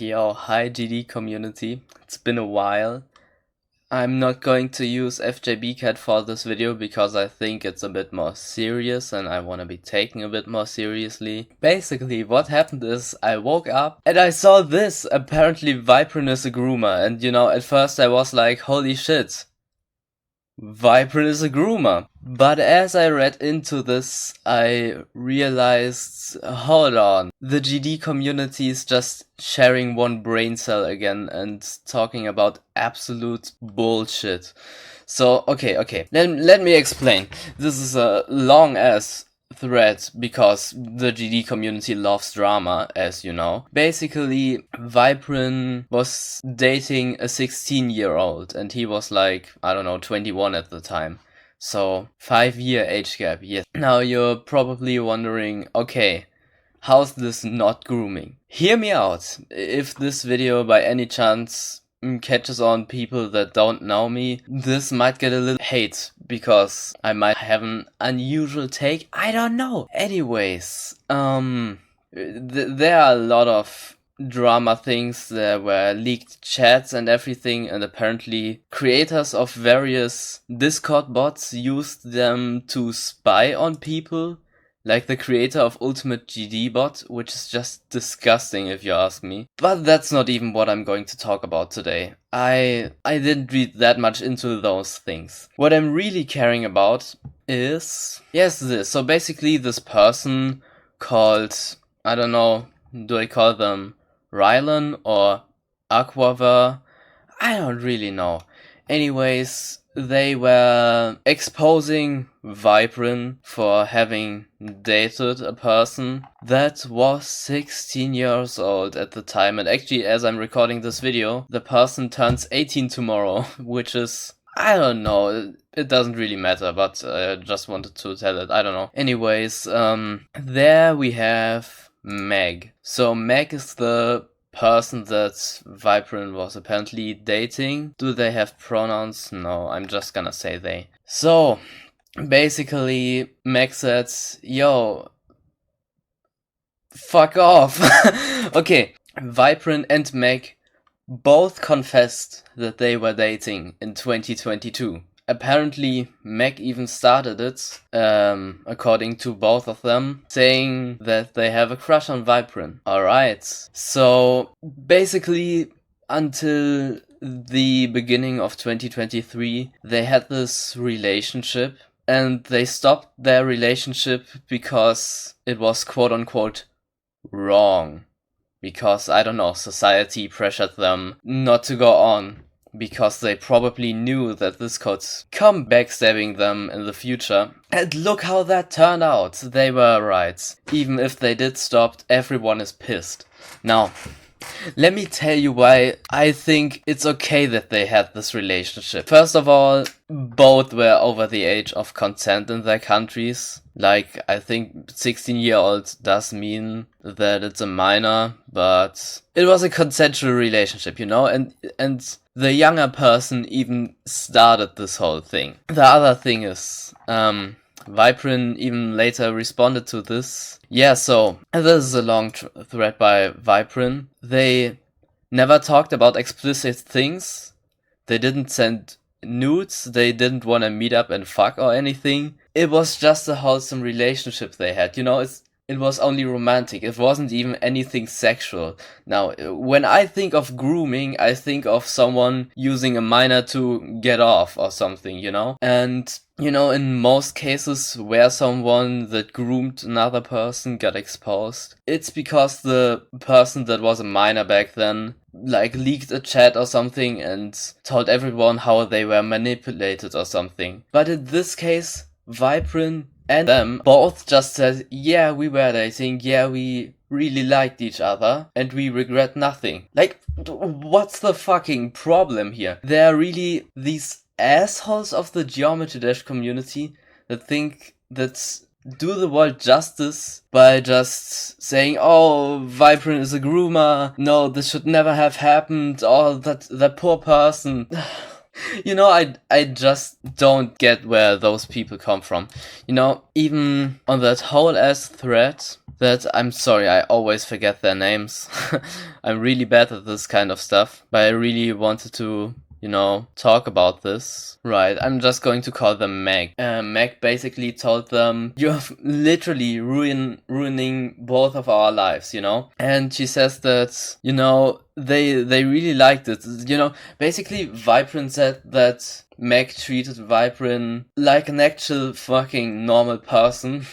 Yo, hi GD community. It's been a while. I'm not going to use FJBcat for this video because I think it's a bit more serious and I want to be taken a bit more seriously. Basically, what happened is I woke up and I saw this. Apparently Viprin is a groomer, and at first I was like, holy shit. Viprin is a groomer. But as I read into this, I realized, hold on, the GD community is just sharing one brain cell again and talking about absolute bullshit. So, okay, let me explain. This is a long ass thread because the GD community loves drama, as you know. Basically, Viprin was dating a 16-year-old and he was like, I don't know, 21 at the time. So, 5-year age gap, yes. Now you're probably wondering, okay, how's this not grooming? Hear me out. If this video by any chance catches on people that don't know me, this might get a little hate because I might have an unusual take. I don't know. Anyways, there are a lot of drama things. There were leaked chats and everything, and apparently creators of various Discord bots used them to spy on people. Like the creator of Ultimate GD Bot, which is just disgusting if you ask me. But that's not even what I'm going to talk about today. I didn't read that much into those things. What I'm really caring about is, yes, this. So basically this person called, I don't know, do I call them Rylan or Aquaver? I don't really know. Anyways, they were exposing Viprin for having dated a person that was 16 years old at the time. And actually, as I'm recording this video, the person turns 18 tomorrow, which is, I don't know, it doesn't really matter, but I just wanted to tell it, I don't know. Anyways, there we have Meg. So Meg is the person that Viprin was apparently dating. Do they have pronouns? No, I'm just gonna say they. So, basically, Meg said, yo, fuck off. Okay, Viprin and Meg both confessed that they were dating in 2022. Apparently, Meg even started it, according to both of them, saying that they have a crush on Viprin. Alright, so basically, until the beginning of 2023, they had this relationship, and they stopped their relationship because it was quote-unquote wrong. Because, I don't know, society pressured them not to go on. Because they probably knew that this could come backstabbing them in the future. And look how that turned out. They were right. Even if they did stop, everyone is pissed. Now, let me tell you why I think it's okay that they had this relationship. First of all, both were over the age of consent in their countries. Like, I think 16-year-old does mean that it's a minor, but it was a consensual relationship, and the younger person even started this whole thing. The other thing is, Viprin even later responded to this. Yeah, so this is a long thread by Viprin. They never talked about explicit things. They didn't send nudes. They didn't want to meet up and fuck or anything. It was just a wholesome relationship they had. It was only romantic. It wasn't even anything sexual. Now, when I think of grooming, I think of someone using a minor to get off or something, And, in most cases where someone that groomed another person got exposed, it's because the person that was a minor back then, leaked a chat or something and told everyone how they were manipulated or something. But in this case, Viprin and them both just said, yeah, we were dating, yeah, we really liked each other, and we regret nothing. What's the fucking problem here? There are really these assholes of the Geometry Dash community that think that do the world justice by just saying, oh, Viprin is a groomer, no, this should never have happened, oh, that poor person. You know, I just don't get where those people come from. You know, even on that whole ass thread that, I'm sorry, I always forget their names. I'm really bad at this kind of stuff, but I really wanted to, you know, talk about this. Right, I'm just going to call them Meg. Meg basically told them, you're literally ruining both of our lives, you know? And she says that, you know, they really liked it. You know, basically Viprin said that Meg treated Viprin like an actual fucking normal person,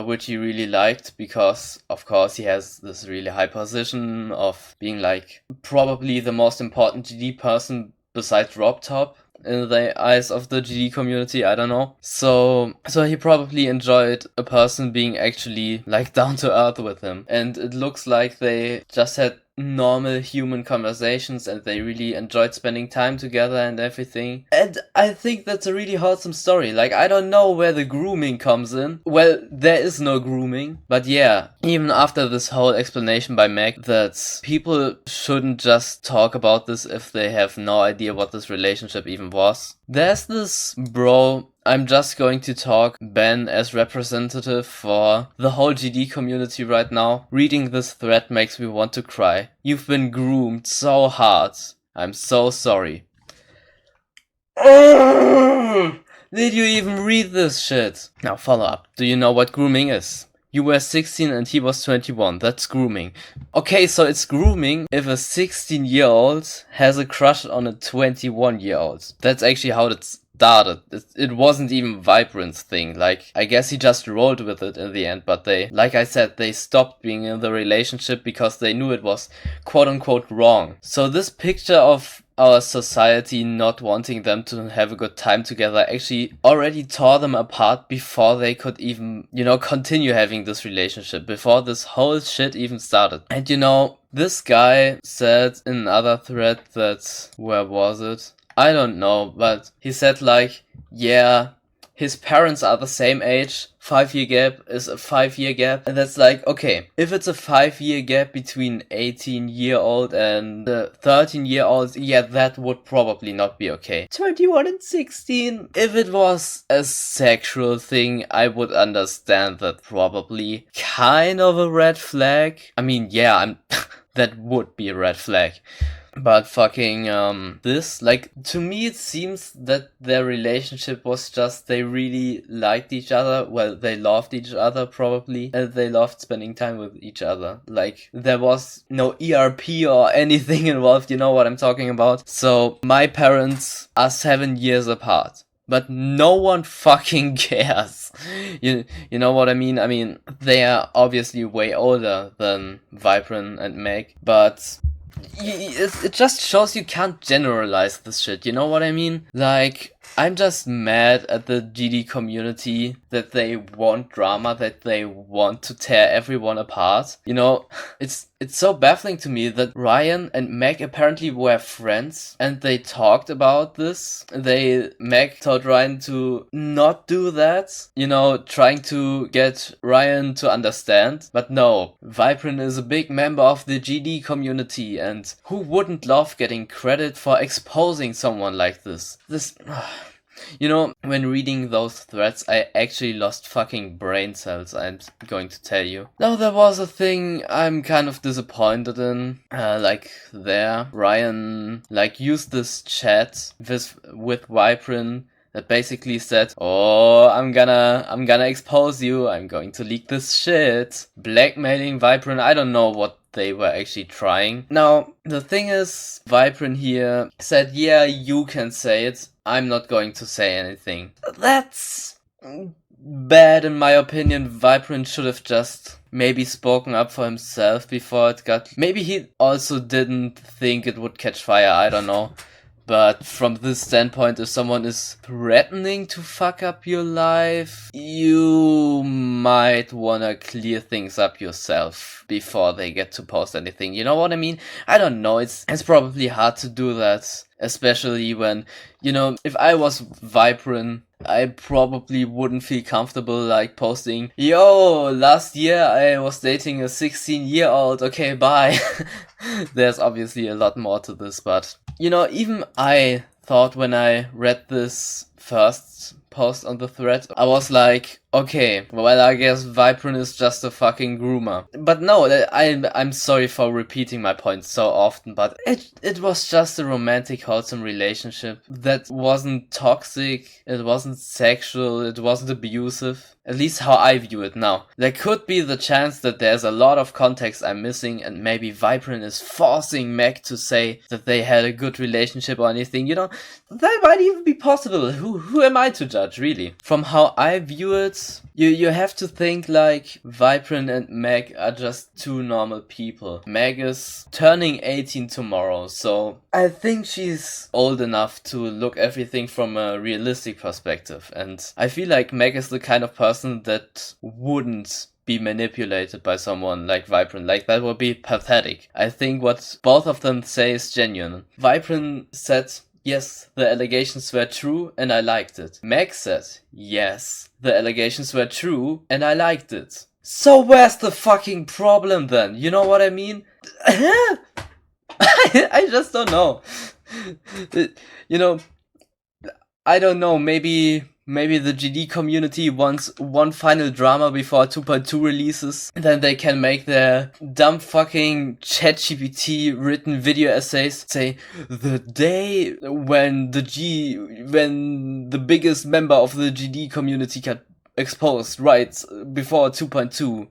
which he really liked because, of course, he has this really high position of being like probably the most important GD person besides Rob Top in the eyes of the GD community, I don't know. So he probably enjoyed a person being actually like down to earth with him. And it looks like they just had normal human conversations and they really enjoyed spending time together and everything. And I think that's a really wholesome story. Like, I don't know where the grooming comes in. Well, there is no grooming. But yeah, even after this whole explanation by Meg that people shouldn't just talk about this if they have no idea what this relationship even was. There's this bro, I'm just going to talk Ben as representative for the whole GD community right now. Reading this thread makes me want to cry. You've been groomed so hard. I'm so sorry. Did you even read this shit? Now follow up. Do you know what grooming is? You were 16 and he was 21. That's grooming. Okay, so it's grooming if a 16-year-old has a crush on a 21-year-old. That's actually how it started. It wasn't even Viprin's thing. Like, I guess he just rolled with it in the end, but they, like I said, they stopped being in the relationship because they knew it was quote-unquote wrong. So this picture of our society not wanting them to have a good time together actually already tore them apart before they could even, you know, continue having this relationship, before this whole shit even started. And you know, this guy said in another thread that, where was it? I don't know, but he said like, yeah, his parents are the same age, 5-year gap is a 5-year gap, and that's like, okay, if it's a 5-year gap between 18-year-old and 13-year-old, yeah, that would probably not be okay. 21 and 16, if it was a sexual thing, I would understand that probably. Kind of a red flag. I mean, yeah, that would be a red flag. But fucking, this, like, to me it seems that their relationship was just, they really liked each other, well, they loved each other probably, and they loved spending time with each other. Like, there was no ERP or anything involved, you know what I'm talking about? So, my parents are 7 years apart. But no one fucking cares. You know what I mean? I mean, they are obviously way older than Viprin and Meg, but it just shows you can't generalize this shit, you know what I mean? Like, I'm just mad at the GD community that they want drama, that they want to tear everyone apart. You know, it's so baffling to me that Ryan and Meg apparently were friends and they talked about this. Meg told Ryan to not do that, you know, trying to get Ryan to understand. But no, Viprin is a big member of the GD community, and who wouldn't love getting credit for exposing someone like this? You know, when reading those threads, I actually lost fucking brain cells, I'm going to tell you. Now, there was a thing I'm kind of disappointed in, Ryan, used this chat with Viprin that basically said, oh, I'm gonna expose you, I'm going to leak this shit, blackmailing Viprin. I don't know what they were actually trying. Now, the thing is, Viprin here said, yeah, you can say it, I'm not going to say anything. That's bad in my opinion. Viprin should have just maybe spoken up for himself before it got... Maybe he also didn't think it would catch fire, I don't know. But from this standpoint, if someone is threatening to fuck up your life, you might wanna clear things up yourself before they get to post anything. You know what I mean? I don't know, it's probably hard to do that. Especially when, you know, if I was Viprin, I probably wouldn't feel comfortable like posting, yo, last year I was dating a 16-year-old, okay, bye. There's obviously a lot more to this, but, you know, even I thought when I read this first post on the thread. I was like, okay, well, I guess Viprin is just a fucking groomer. But no, I'm sorry for repeating my point so often, but it was just a romantic, wholesome relationship that wasn't toxic, it wasn't sexual, it wasn't abusive. At least how I view it now. There could be the chance that there's a lot of context I'm missing, and maybe Viprin is forcing Meg to say that they had a good relationship or anything, you know? That might even be possible. Who am I to judge, really? From how I view it, you have to think like Viprin and Meg are just two normal people. Meg is turning 18 tomorrow, so I think she's old enough to look everything from a realistic perspective. And I feel like Meg is the kind of person that wouldn't be manipulated by someone like Viprin. Like, that would be pathetic. I think what both of them say is genuine. Viprin said, yes, the allegations were true and I liked it. Meg said, yes, the allegations were true and I liked it. So where's the fucking problem then? You know what I mean? I just don't know. You know, I don't know, maybe the GD community wants one final drama before 2.2 releases. Then they can make their dumb fucking ChatGPT written video essays say the day when the biggest member of the GD community got exposed right before 2.2.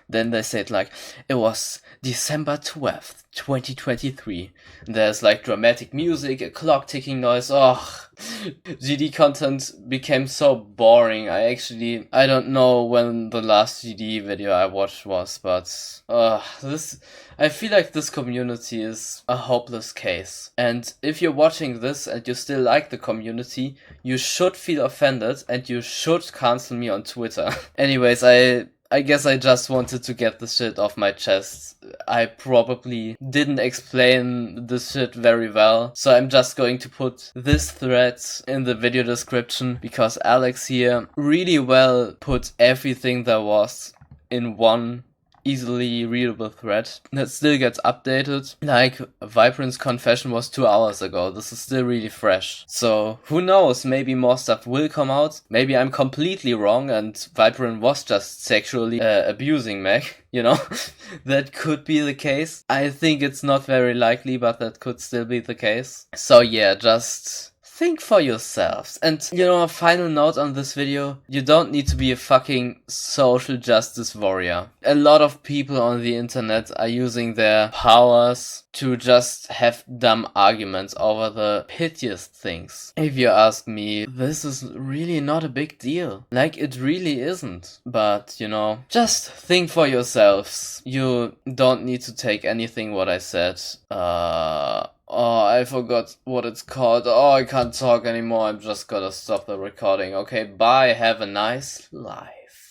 Then they said like, it was December 12th, 2023. There's like dramatic music, a clock ticking noise. Oh, GD content became so boring. I don't know when the last GD video I watched was, but I feel like this community is a hopeless case. And if you're watching this and you still like the community, you should feel offended and you should cancel me on Twitter. Anyways, I guess I just wanted to get this shit off my chest. I probably didn't explain this shit very well, so I'm just going to put this thread in the video description because Alex here really well put everything there was in one easily readable thread that still gets updated. Like, Viprin's confession was 2 hours ago. This is still really fresh. So who knows, maybe more stuff will come out. Maybe I'm completely wrong and Viprin was just sexually abusing Meg, you know? That could be the case. I think it's not very likely, but that could still be the case. So yeah, just think for yourselves. And, you know, a final note on this video, you don't need to be a fucking social justice warrior. A lot of people on the internet are using their powers to just have dumb arguments over the pettiest things. If you ask me, this is really not a big deal. Like, it really isn't. But, you know, just think for yourselves. You don't need to take anything what I said. Oh, I forgot what it's called. Oh, I can't talk anymore. I'm just gonna stop the recording. Okay, bye. Have a nice life.